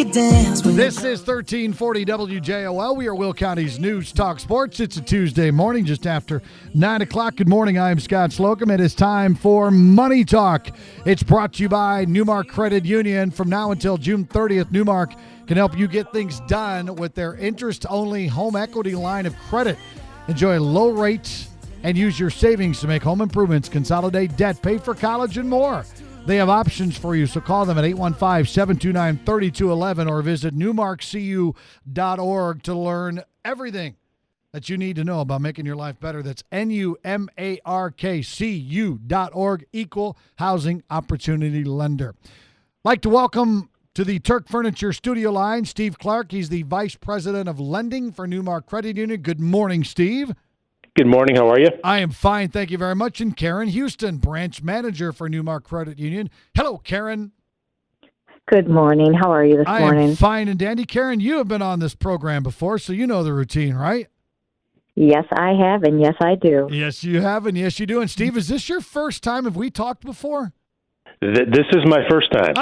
could dance with This is 1340 WJOL. We are Will County's News Talk Sports. It's a Tuesday morning just after 9 o'clock. Good morning. I am Scott Slocum. It is time for Money Talk. It's brought to you by Newmark Credit Union. From now until June 30th, Newmark can help you get things done with their interest-only home equity line of credit. Enjoy low rates and use your savings to make home improvements, consolidate debt, pay for college, and more. They have options for you, so call them at 815-729-3211 or visit newmarkcu.org to learn everything that you need to know about making your life better. That's NUMARKCU.org, Equal Housing Opportunity Lender. Like to welcome to the Turk Furniture studio line, Steve Clark. He's the Vice President of Lending for Newmark Credit Union. Good morning, Steve. Good morning. How are you? I am fine. Thank you very much. And Karen Houston, Branch Manager for Newmark Credit Union. Hello, Karen. Good morning. How are you this morning? I am fine and dandy. Karen, you have been on this program before, so you know the routine, right? Yes, I have, and yes, I do. Yes, you have, and yes, you do. And Steve, is this your first time? Have we talked before? This is my first time.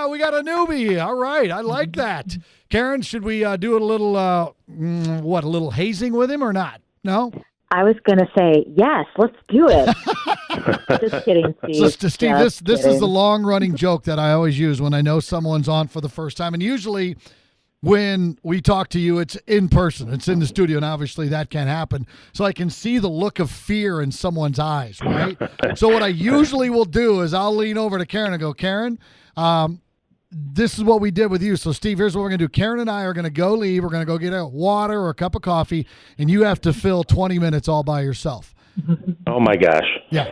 We got a newbie. All right. I like that. Karen, should we do a little, a little hazing with him or not? No? I was going to say, yes, let's do it. Just kidding, Steve. So, Steve, this is the long-running joke that I always use when I know someone's on for the first time. And usually when we talk to you, it's in person. It's in the studio, and obviously that can't happen. So I can see the look of fear in someone's eyes, right? So what I usually will do is I'll lean over to Karen and go, Karen, this is what we did with you. So, Steve, here's what we're going to do. Karen and I are going to go leave. We're going to go get a water or a cup of coffee, and you have to fill 20 minutes all by yourself. Oh, my gosh. Yeah.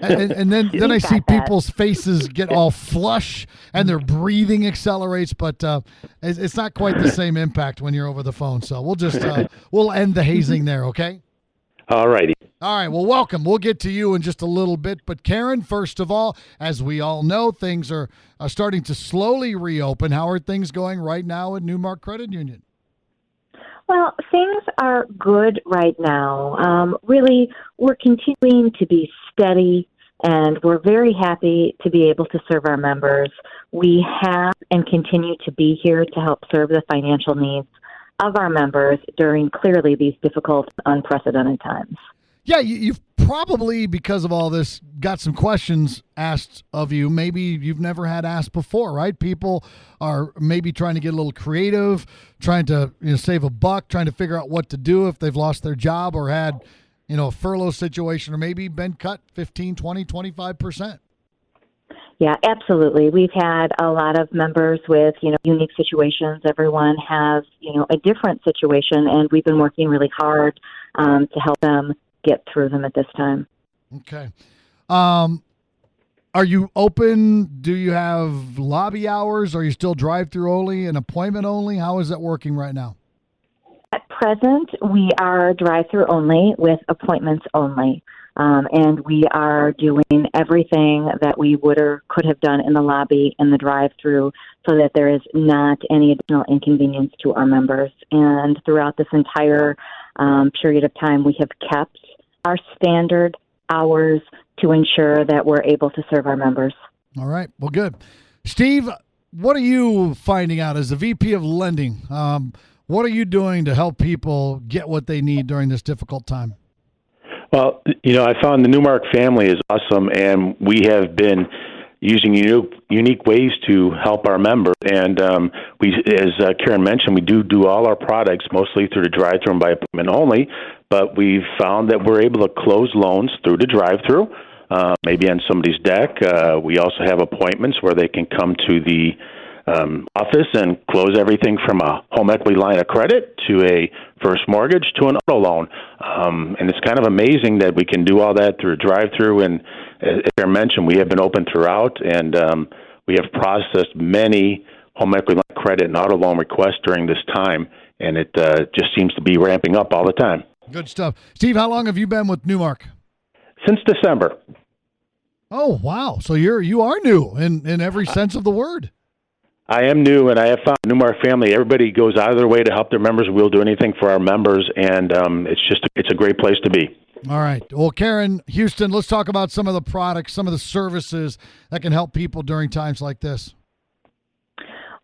And then I see people's faces get all flush and their breathing accelerates, but it's not quite the same impact when you're over the phone. So we'll just we'll end the hazing there, okay? All righty. All right, well, welcome. We'll get to you in just a little bit. But, Karen, first of all, as we all know, things are starting to slowly reopen. How are things going right now at Newmark Credit Union? Well, things are good right now. Really, we're continuing to be steady, and we're very happy to be able to serve our members. We have and continue to be here to help serve the financial needs of our members during clearly these difficult, unprecedented times. Yeah, you've probably, because of all this, got some questions asked of you. Maybe you've never had asked before, right? People are maybe trying to get a little creative, trying to save a buck, trying to figure out what to do if they've lost their job or had a furlough situation or maybe been cut 15, 20, 25%. Yeah, absolutely. We've had a lot of members with, unique situations. Everyone has, a different situation, and we've been working really hard to help them get through them at this time. Okay. Are you open? Do you have lobby hours? Are you still drive-through only and appointment only? How is that working right now? At present, we are drive-through only with appointments only. And we are doing everything that we would or could have done in the lobby and the drive-through so that there is not any additional inconvenience to our members. And throughout this entire period of time, we have kept our standard hours to ensure that we're able to serve our members. All right. Well, good. Steve, what are you finding out as the VP of Lending? What are you doing to help people get what they need during this difficult time? Well, I found the Newmark family is awesome, and we have been using unique ways to help our members. And as Karen mentioned, we do all our products mostly through the drive-through and by appointment only, but we've found that we're able to close loans through the drive-through, maybe on somebody's deck. We also have appointments where they can come to the office and close everything from a home equity line of credit to a first mortgage to an auto loan. And it's kind of amazing that we can do all that through a drive-through. And as I mentioned, we have been open throughout, and we have processed many home equity line of credit and auto loan requests during this time, and it just seems to be ramping up all the time. Good stuff. Steve, how long have you been with Newmark? Since December. Oh, wow. So you are new in every sense of the word. I am new, and I have found Newmark family. Everybody goes out of their way to help their members. We'll do anything for our members, and it's a great place to be. All right. Well, Karen Houston, let's talk about some of the products, some of the services that can help people during times like this.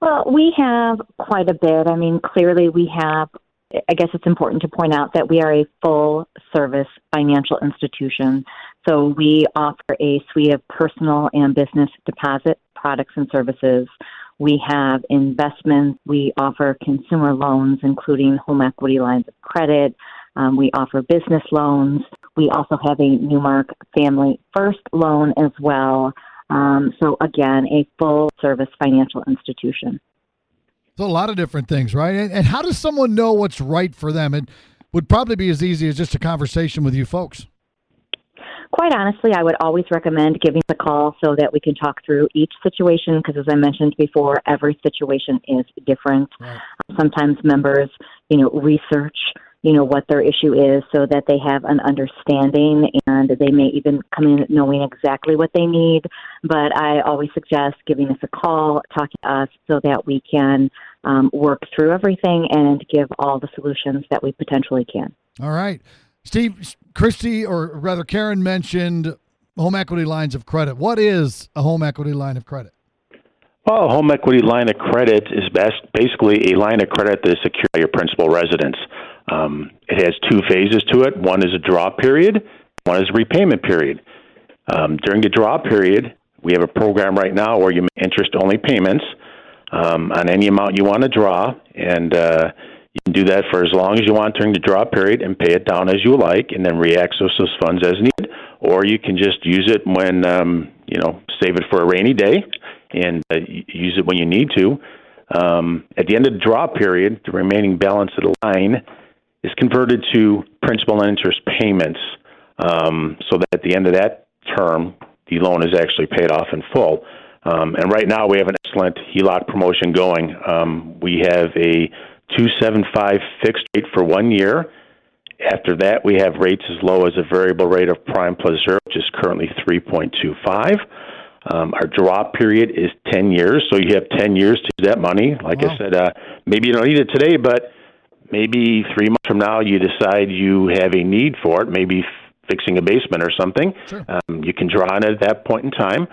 Well, we have quite a bit. I mean, clearly we have, I guess it's important to point out that we are a full service financial institution. So we offer a suite of personal and business deposit products and services. We have investments. We offer consumer loans, including home equity lines of credit. We offer business loans. We also have a Newmark Family First loan as well. So again, a full service financial institution. So a lot of different things, right? And how does someone know what's right for them? It would probably be as easy as just a conversation with you folks. Quite honestly, I would always recommend giving us a call so that we can talk through each situation because, as I mentioned before, every situation is different. Right. Sometimes members, research, what their issue is so that they have an understanding, and they may even come in knowing exactly what they need. But I always suggest giving us a call, talking to us so that we can work through everything and give all the solutions that we potentially can. All right. Steve, Christy, or rather Karen mentioned home equity lines of credit. What is a home equity line of credit? Well, a home equity line of credit is basically a line of credit that is secured by your principal residence. It has two phases to it. One is a draw period. One is a repayment period. During the draw period, we have a program right now where you make interest-only payments on any amount you want to draw, and you can do that for as long as you want during the draw period and pay it down as you like, and then reaccess those funds as needed. Or you can just use it when, save it for a rainy day and use it when you need to. At the end of the draw period, the remaining balance of the line is converted to principal and interest payments, so that at the end of that term, the loan is actually paid off in full. And right now, we have an excellent HELOC promotion going. We have a 2.75 fixed rate for 1 year. After that, we have rates as low as a variable rate of prime plus zero, which is currently 3.25. Our drop period is 10 years, so you have 10 years to use that money. Like I said, maybe you don't need it today, but maybe 3 months from now you decide you have a need for it, maybe fixing a basement or something. Sure. You can draw on it at that point in time,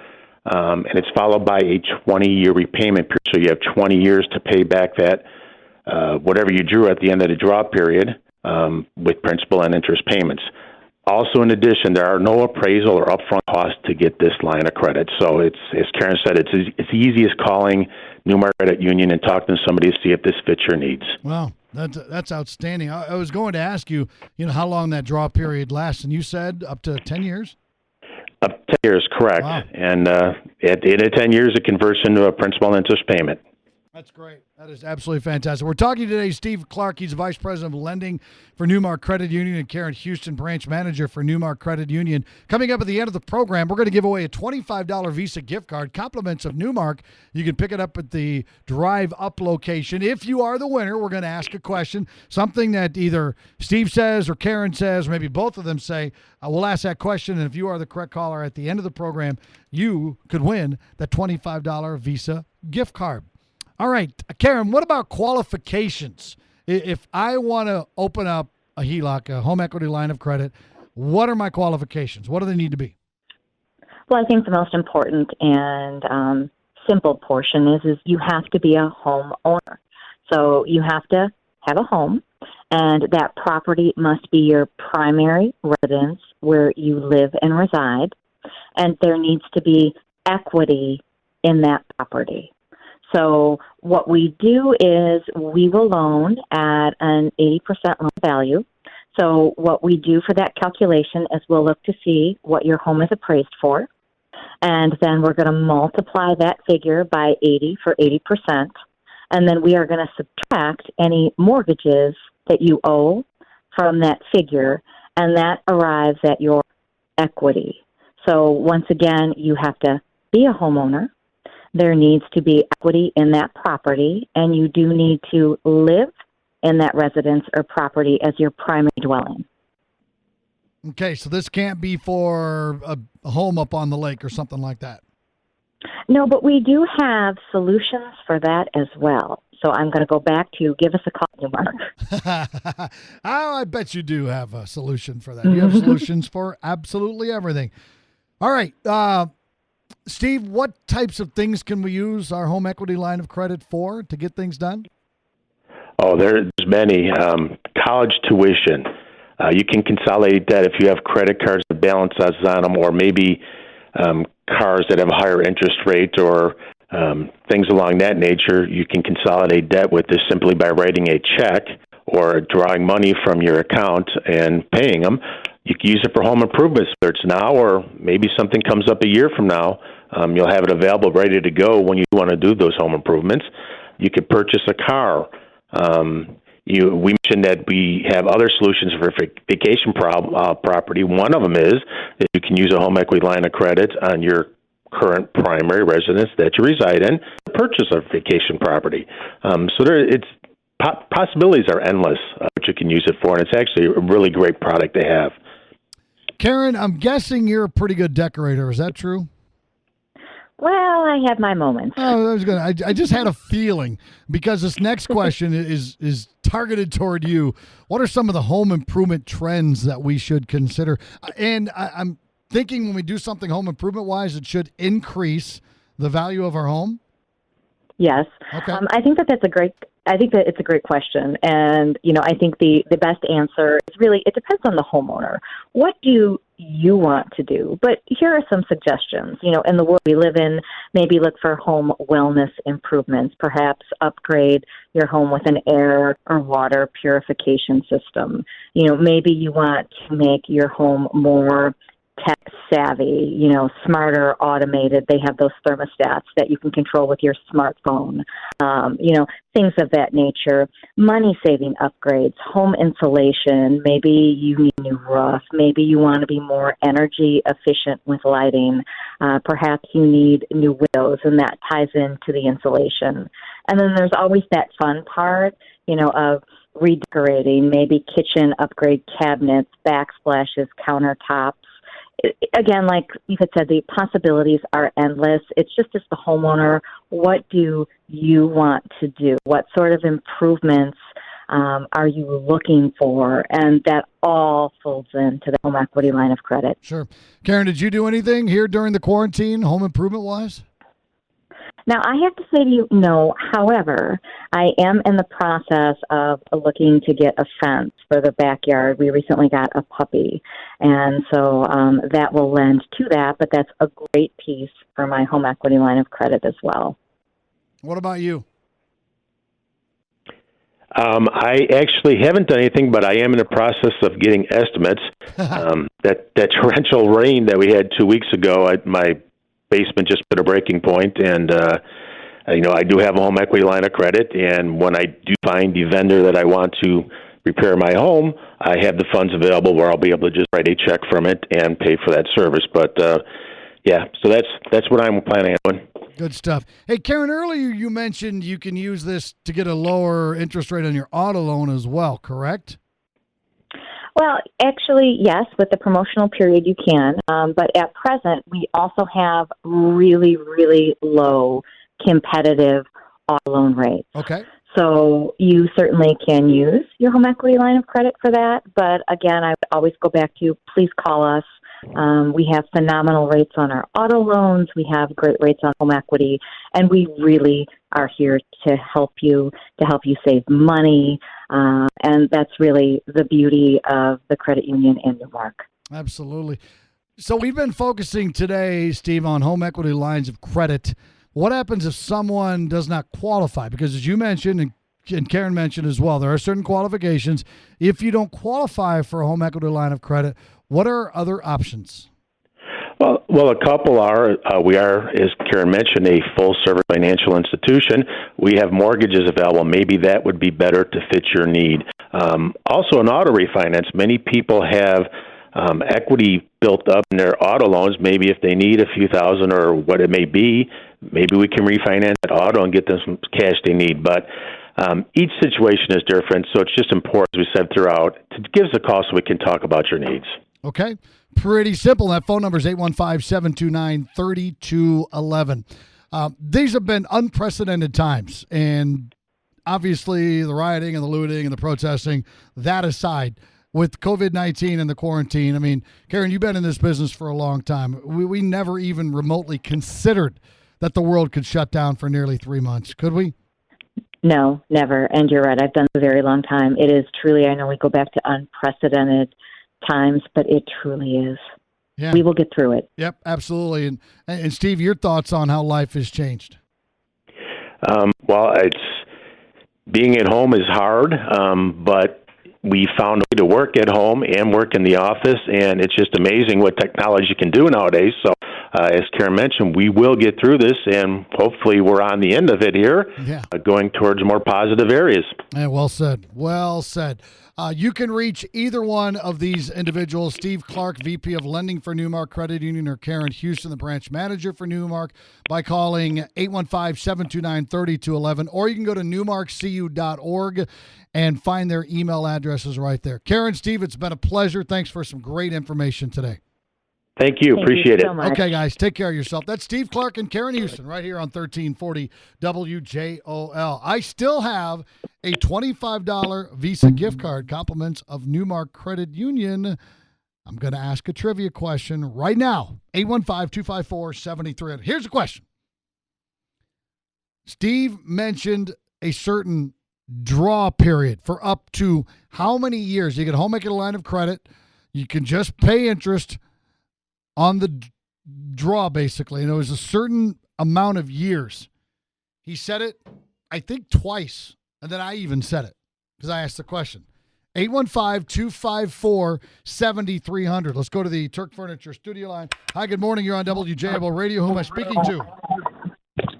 and it's followed by a 20-year repayment period. So you have 20 years to pay back that whatever you drew at the end of the draw period with principal and interest payments. Also, in addition, there are no appraisal or upfront costs to get this line of credit. So it's, as Karen said, it's easy as calling Newmark Credit Union and talking to somebody to see if this fits your needs. Wow, that's outstanding. I was going to ask you, how long that draw period lasts, and you said up to 10 years? Up to 10 years, correct. Wow. And at the end of 10 years, it converts into a principal and interest payment. That's great. That is absolutely fantastic. We're talking today, Steve Clark. He's Vice President of Lending for Newmark Credit Union, and Karen Houston, Branch Manager for Newmark Credit Union. Coming up at the end of the program, we're going to give away a $25 Visa gift card, compliments of Newmark. You can pick it up at the Drive Up location. If you are the winner, we're going to ask a question, something that either Steve says or Karen says, or maybe both of them say. We'll ask that question, and if you are the correct caller at the end of the program, you could win that $25 Visa gift card. All right, Karen, what about qualifications? If I want to open up a HELOC, a home equity line of credit, what are my qualifications? What do they need to be? Well, I think the most important and simple portion is you have to be a home owner. So you have to have a home, and that property must be your primary residence where you live and reside, and there needs to be equity in that property. So what we do is we will loan at an 80% loan value. So what we do for that calculation is we'll look to see what your home is appraised for, and then we're going to multiply that figure by 80 for 80%, and then we are going to subtract any mortgages that you owe from that figure, and that arrives at your equity. So once again, you have to be a homeowner. There needs to be equity in that property, and you do need to live in that residence or property as your primary dwelling. Okay, so this can't be for a home up on the lake or something like that. No, but we do have solutions for that as well. So I'm going to go back to give us a call, Newmark. I bet you do have a solution for that. You have solutions for absolutely everything. All right. Steve, what types of things can we use our home equity line of credit for to get things done? Oh, there's many. College tuition. You can consolidate that if you have credit cards that balance on them, or maybe cars that have a higher interest rate, or things along that nature. You can consolidate debt with this simply by writing a check or drawing money from your account and paying them. You can use it for home improvements, whether it's now or maybe something comes up a year from now. You'll have it available, ready to go when you want to do those home improvements. You could purchase a car. We mentioned that we have other solutions for vacation property. One of them is that you can use a home equity line of credit on your current primary residence that you reside in to purchase a vacation property. Possibilities are endless, what you can use it for, and it's actually a really great product to have. Karen, I'm guessing you're a pretty good decorator. Is that true? Well, I have my moments. Oh, I just had a feeling, because this next question is targeted toward you. What are some of the home improvement trends that we should consider? And I'm thinking when we do something home improvement wise, it should increase the value of our home. Yes. Okay. I think that it's a great question. And, I think the best answer is really, it depends on the homeowner. What do you want to do? But here are some suggestions. In the world we live in, maybe look for home wellness improvements. Perhaps upgrade your home with an air or water purification system. Maybe you want to make your home more tech savvy, smarter, automated. They have those thermostats that you can control with your smartphone, things of that nature. Money saving upgrades, home insulation. Maybe you need a new roof. Maybe you want to be more energy efficient with lighting. Perhaps you need new windows, and that ties into the insulation. And then there's always that fun part, of redecorating, maybe kitchen upgrade cabinets, backsplashes, countertops. Again, like you had said, the possibilities are endless. It's just as the homeowner, what do you want to do? What sort of improvements are you looking for? And that all folds into the home equity line of credit. Sure. Karen, did you do anything here during the quarantine, home improvement-wise? Now, I have to say to you, no. However, I am in the process of looking to get a fence for the backyard. We recently got a puppy, and so that will lend to that, but that's a great piece for my home equity line of credit as well. What about you? I actually haven't done anything, but I am in the process of getting estimates. That torrential rain that we had 2 weeks ago, my basement just hit a breaking point, and I do have a home equity line of credit, and when I do find the vendor that I want to repair my home, I have the funds available where I'll be able to just write a check from it and pay for that service. But so that's what I'm planning on doing. Good stuff. Hey, Karen, earlier you mentioned you can use this to get a lower interest rate on your auto loan as well, correct? Well, actually, yes, with the promotional period you can. But at present, we also have really, really low competitive auto loan rates. Okay. So you certainly can use your home equity line of credit for that. But again, I would always go back to, please call us. We have phenomenal rates on our auto loans. We have great rates on home equity, and we really are here to help you save money. And that's really the beauty of the credit union in Newmark. Absolutely. So we've been focusing today, Steve, on home equity lines of credit. What happens if someone does not qualify? Because as you mentioned, and Karen mentioned as well, there are certain qualifications. If you don't qualify for a home equity line of credit, what are other options? Well, a couple are. We are, as Karen mentioned, a full-service financial institution. We have mortgages available. Maybe that would be better to fit your need. Also, an auto refinance. Many people have equity built up in their auto loans. Maybe if they need a few thousand or what it may be, maybe we can refinance that auto and get them some cash they need. But each situation is different, so it's just important, as we said throughout, to give us a call so we can talk about your needs. Okay. Pretty simple. That phone number is 815-729-3211. These have been unprecedented times, and obviously the rioting and the looting and the protesting, that aside, with COVID-19 and the quarantine. I mean, Karen, you've been in this business for a long time. We never even remotely considered that the world could shut down for nearly 3 months. Could we? No, never. And you're right. I've done it a very long time. It is truly, I know we go back to unprecedented times, but it truly is. Yeah. We will get through it. Yep, absolutely. And Steve, your thoughts on how life has changed? Well, it's being at home is hard, but we found a way to work at home and work in the office, and it's just amazing what technology can do nowadays. So, as Karen mentioned, we will get through this, and hopefully we're on the end of it here, going towards more positive areas. Yeah, well said. Well said. You can reach either one of these individuals, Steve Clark, VP of Lending for Newmark Credit Union, or Karen Houston, the branch manager for Newmark, by calling 815-729-3211, or you can go to newmarkcu.org and find their email addresses right there. Karen, Steve, it's been a pleasure. Thanks for some great information today. Thank you. Appreciate it. So much. Okay, guys, take care of yourself. That's Steve Clark and Karen Houston right here on 1340 WJOL. I still have a $25 Visa gift card, compliments of Newmark Credit Union. I'm going to ask a trivia question right now. 815-254-7300. Here's the question. Steve mentioned a certain draw period for up to how many years? You can home equity line of credit. You can just pay interest on the draw, basically, and it was a certain amount of years. He said it, I think, twice, and then I even said it because I asked the question. 815-254-7300. Let's go to the Turk Furniture studio line. Hi, good morning. You're on WJBL Radio. Who am I speaking to?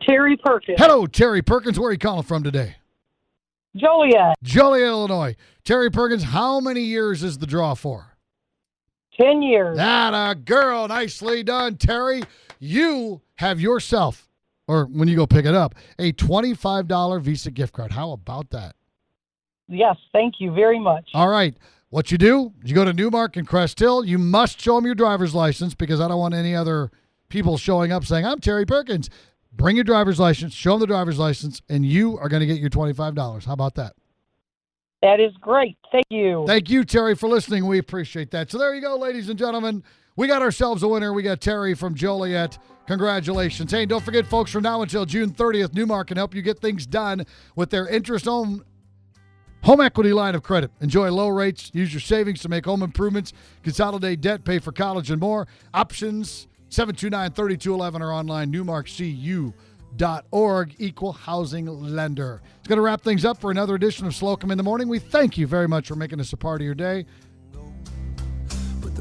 Terry Perkins. Hello, Terry Perkins. Where are you calling from today? Joliet. Joliet, Illinois. Terry Perkins, how many years is the draw for? 10 years. That a girl. Nicely done, Terry. You have yourself, or when you go pick it up, a $25 Visa gift card. How about that? Yes, thank you very much. All right. What you do, you go to Newmark and Crest Hill. You must show them your driver's license because I don't want any other people showing up saying, I'm Terry Perkins. Bring your driver's license, show them the driver's license, and you are going to get your $25. How about that? That is great. Thank you. Thank you, Terry, for listening. We appreciate that. So there you go, ladies and gentlemen. We got ourselves a winner. We got Terry from Joliet. Congratulations. Hey, and don't forget, folks, from now until June 30th, Newmark can help you get things done with their interest-owned home equity line of credit. Enjoy low rates. Use your savings to make home improvements, consolidate debt, pay for college, and more. Options 729-3211 or online, newmarkcu.org, equal housing lender. It's going to wrap things up for another edition of Slocum in the Morning. We thank you very much for making us a part of your day.